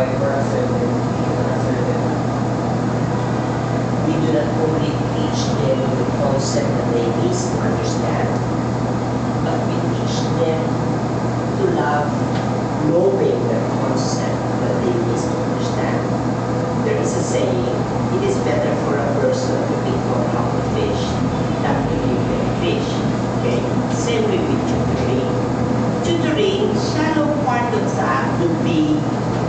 qualify for a certain We do not only teach them the concept that they need to understand, but we teach them to love knowing the concept that they need to understand. There is a saying, it is better for a person to be taught how to fish than to give them fish. Okay? Same way with tutoring. Tutoring, shallow part of that would be,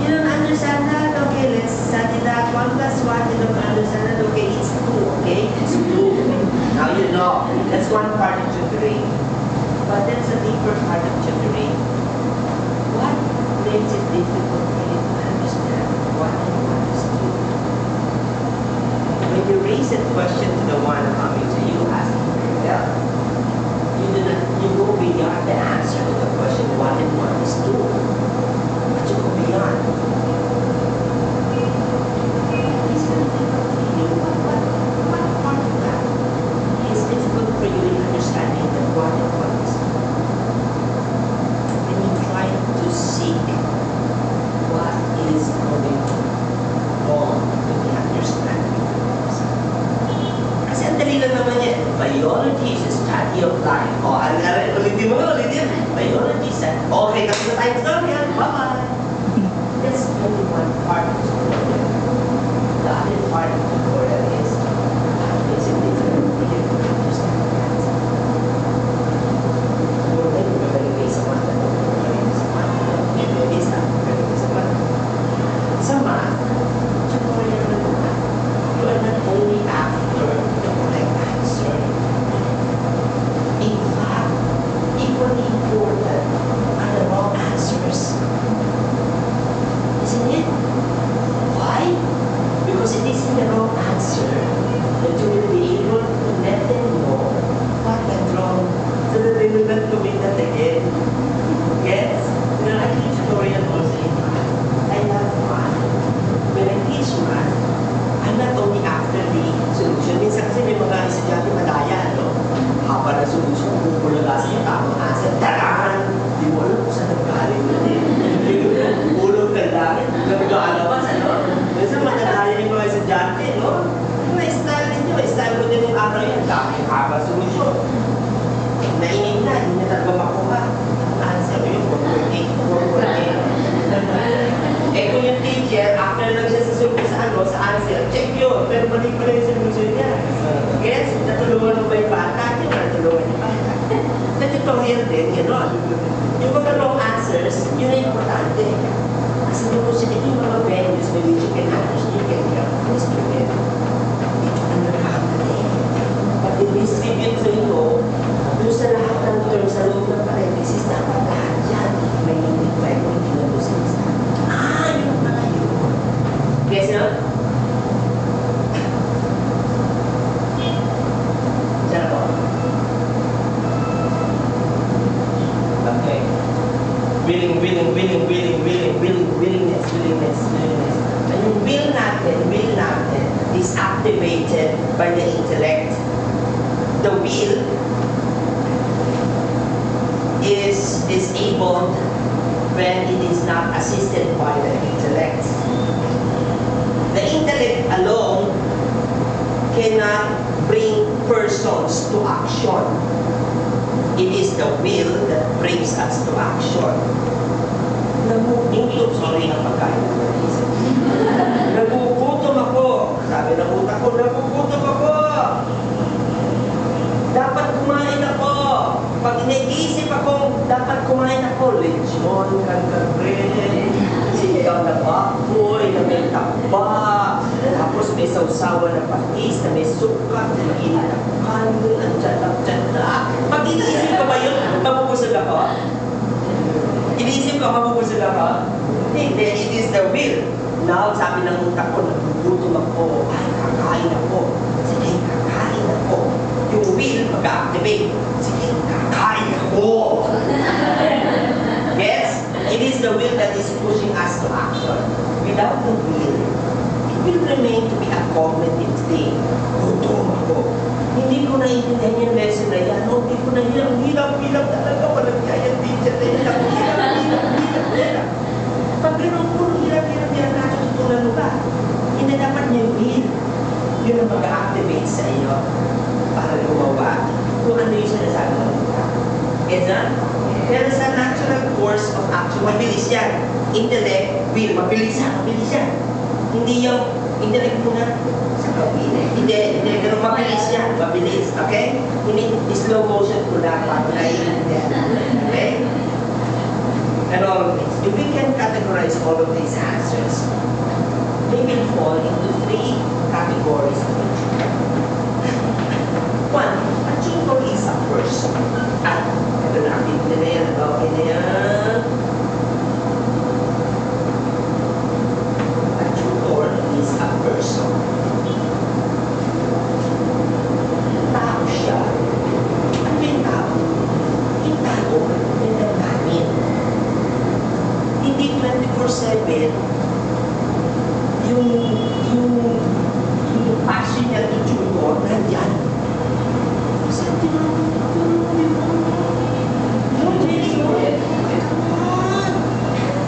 you don't understand that? Okay, let's study that. 1 plus 1, you don't understand that? Okay, it's 2, okay? It's 2. Now you know. That's one part of tutoring. But there's a deeper part of tutoring. What makes it difficult for you to understand what and what is 2? When you raise that question to the one coming to you, asking for your help, you go beyond the answer to the question, what and what is 2? But you go beyond. It's very difficult for you. What part of that is difficult for you in understanding the what and what is 2? When you try to seek what is going wrong with the understanding of yourself. Kasi ang dali lang naman yan. Biology is a study of life. O, ulitin mo. Biology is that. Okay, kasi na tayo sa yan. Bye-bye. That's only one part of the story. The other part of the story is it difficult for you to understand that. Kung may magaling sa math, magaling sa math, may isa, magaling sa math. Sa math, tutorial na naman. You are not only after the correct answer. In fact, equally important are the wrong answers. Isn't it? Why? Because it is in the wrong answer that you will be able to let them know what went wrong so that they will not commit that again. Yes? You know, I teach tutorial also in math. I love math. When I teach math, I'm not only after the solution. Minsan kasi may mga estudyante madaya, no? Haba na solution, bubulaga sa yung tamang answer. Taran! Di mo alam kung saan nagkaling yun eh. Ulog ng langit, nagkaalabas, ano? Minsan madadaya yung mga estudyante, no? May style ninyo, may style ko din yung araw yan. Dami haba solution. Nainip na, hindi na talaga makuha. Ang answer mo yung 4.8. Eh kung yung teacher, after lang siya sa answer, check yun. Pero mali pala yung solution niya. Yes, natulungan mo ba yung bata? Yung natulungan yung bata. Sa tutorial din, gano'n. Yung mga wrong answers, yun ang importante. Kasi kung sila yung mga values by which you can understand, you can distribute. Dito ka nagkakamali. Pag i-distribute mo ito, doon sa lahat ng term sa loob ng parenthesis, dapat lahat yan. May hindi pa yung hindi na doon sa lista. Yun pala yun. Yes, no? Diyan ako. Okay. Willingness. And yung will natin is activated by the intellect. The will is disabled when it is not assisted by the intellect. The intellect alone cannot bring persons to action. It is the will that brings us to action. Sorry na pagkain ng isip. Nagugutom ako. Sabi ng utak ko, nagugutom ako. Dapat kumain ako. Pag nag-iisip ako, dapat kumain ako. Lechon, kangkagre, sinigang na baboy, na may taba. Tapos may sausawa na patis, na may sukat, na mainit na kanin, ang tiyat-tiyat. Pag iniisip ko ba yun, mabubusog ako? Iniisip ko, mabubusog ako? Hindi, it is the will. Now, sabi ng utak ko, nagugutom ako, ay, kakain ako. Sige, kakain ako. Yung will, mag-activate. Sige, kakain ako. Yes? It is the will that is pushing us to action. Without the will, it will remain to be a cognitive thing. Gutom ako. Hindi ko naiintindihan yung lesson na yan. Hindi ko na hirap talaga. Walang kaya teacher na hirap. Pag ganun po, hirap. Yes, ha? Pero sa natural course of action, mabilis yan. Intellect, will, mabilis yan. Hindi yung intellect muna sa kabine. Hindi, pero mabilis yan, mabilis, okay? Hindi, slow motion ko lang, para naiintindihan. Okay? And all of this. If we can categorize all of these answers, they will fall into 3 categories of tutor. One, a tutor is a person. Ito na, akit na yan, okay na yan. A tutor is a person. Tao siya. Ano yung tao? Yung tao, yung naggamit. Hindi 24/7 yung passion niya to tutor, nandyan. Kasi tinuturo mo. Yung really,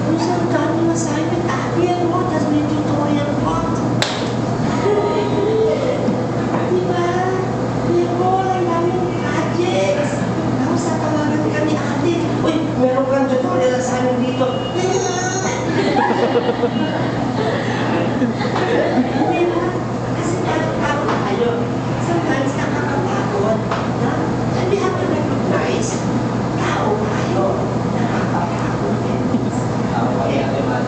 kung saan dami ng assignment, yan mo, tapos may tutorial mo. Diba? Yan mo, ang daming projects. Tapos tatawagan ka ni ate, uy, meron kang tutorial assignment dito. Diba? Kasi tao tayo. Sometimes nakakapagod. And we have to recognize, tao tayo. Nakakapagod. Kaya naman.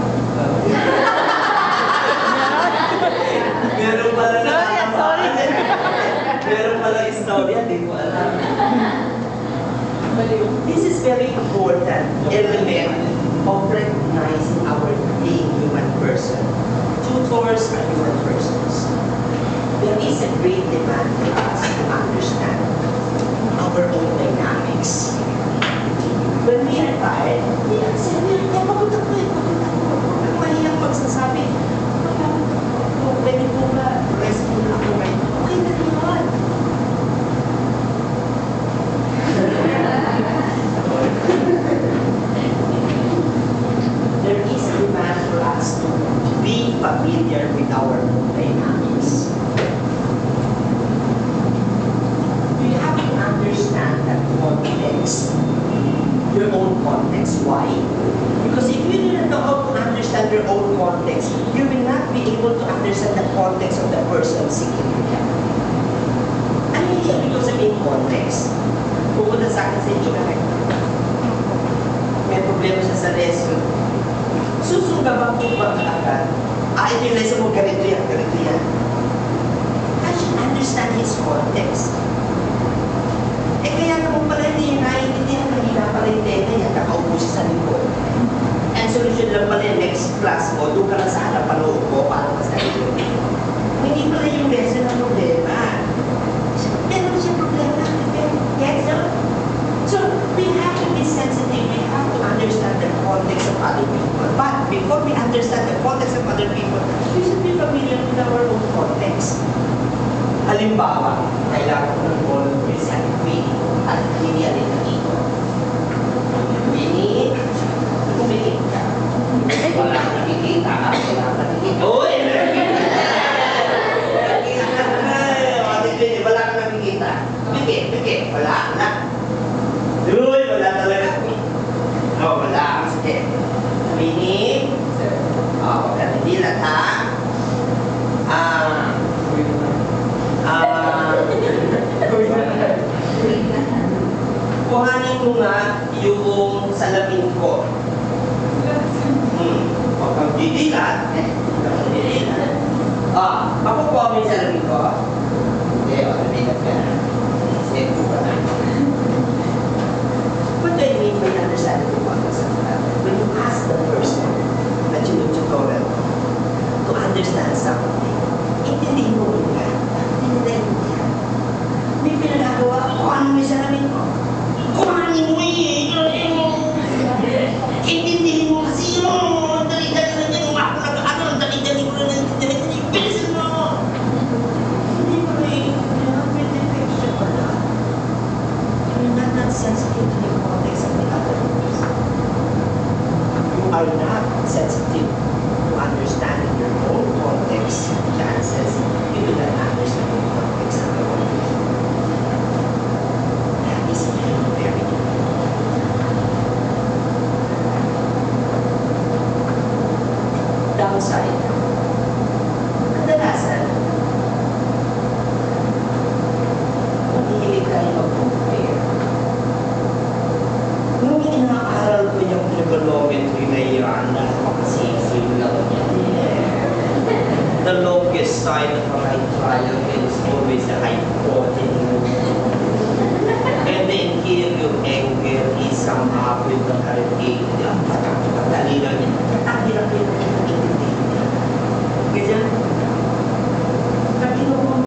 Meron pala nakakapagod. Meron pala istorya, di ko alam. This is very important element of recognizing our being human person. Tutors are human persons. There is a great demand for us to understand our own dynamics. When we are tired, we are saying, pagod ako. Ang mahirap magsasabi, pwede po ba restful ako ngayon? Okay na yun. There is a demand for us to be familiar with our own dynamics. You have to understand that context, your own context. Why? Because if you do not know how to understand your own context, you will not be able to understand the context of the person seeking you. Ano yung ibig ko sabihin context? Pupunta sa akin sa inyo na may problema siya sa lesson. Susungaban ko ba agad? Ito yung lesson mo, ganito yan. I should understand his context. Kaya naman pala hindi yung naiintindihan, mahina pala yung tema niya, kakaupo siya sa likod. And solution lang pala yung next class mo, doon ka lang sa harapan loob mo, para mas nalito. Hindi pala yung lesson ang problema. Meron siya problema. Yes, no? So, we have to be sensitive. We have to understand the context of other people. But before we understand the context of other people, we should be familiar with our own context. Halimbawa, kailangan ko ng volunteer sa Queenie at Queenie alin na dito. Queenie, kumikit ka. Wala kang nakikita. Uy! Wala kang nakikita. Bigit. Wala. Uy, wala talaga. Wala. Sige. Queenie. Dilat ha. Kuhanin mo nga yung salamin ko. Huwag kang didilat. Makukuha mo yung salamin ko. Hindi, didilat ka na. Set ko ka na. What do I mean by understanding the context of that? When you ask the person that you need to tutorial to understand something, intindihin mo nga. Intindihin mo yan. May pinagagawa ako, ano may salamin ko? Kuhanin mo intindihin mo kasi yun. Dali-dali na dyan. Umako na dali-dali ko na dali-dali. Bilisan mo! Hindi mo na may defection ka na. You're not sensitive to the context of the other person. You are not sensitive to understanding your own context. Chances, you will not understand the context of the other person. That is side. Kadalasan, mahilig tayo mag-compare. Nung inaaral ko yung trigonometry na yan, napakasifil lang yan. The longest side of a right triangle is always the hypotenuse. And the interior angle is sum up with the current angle. Madali lang yan.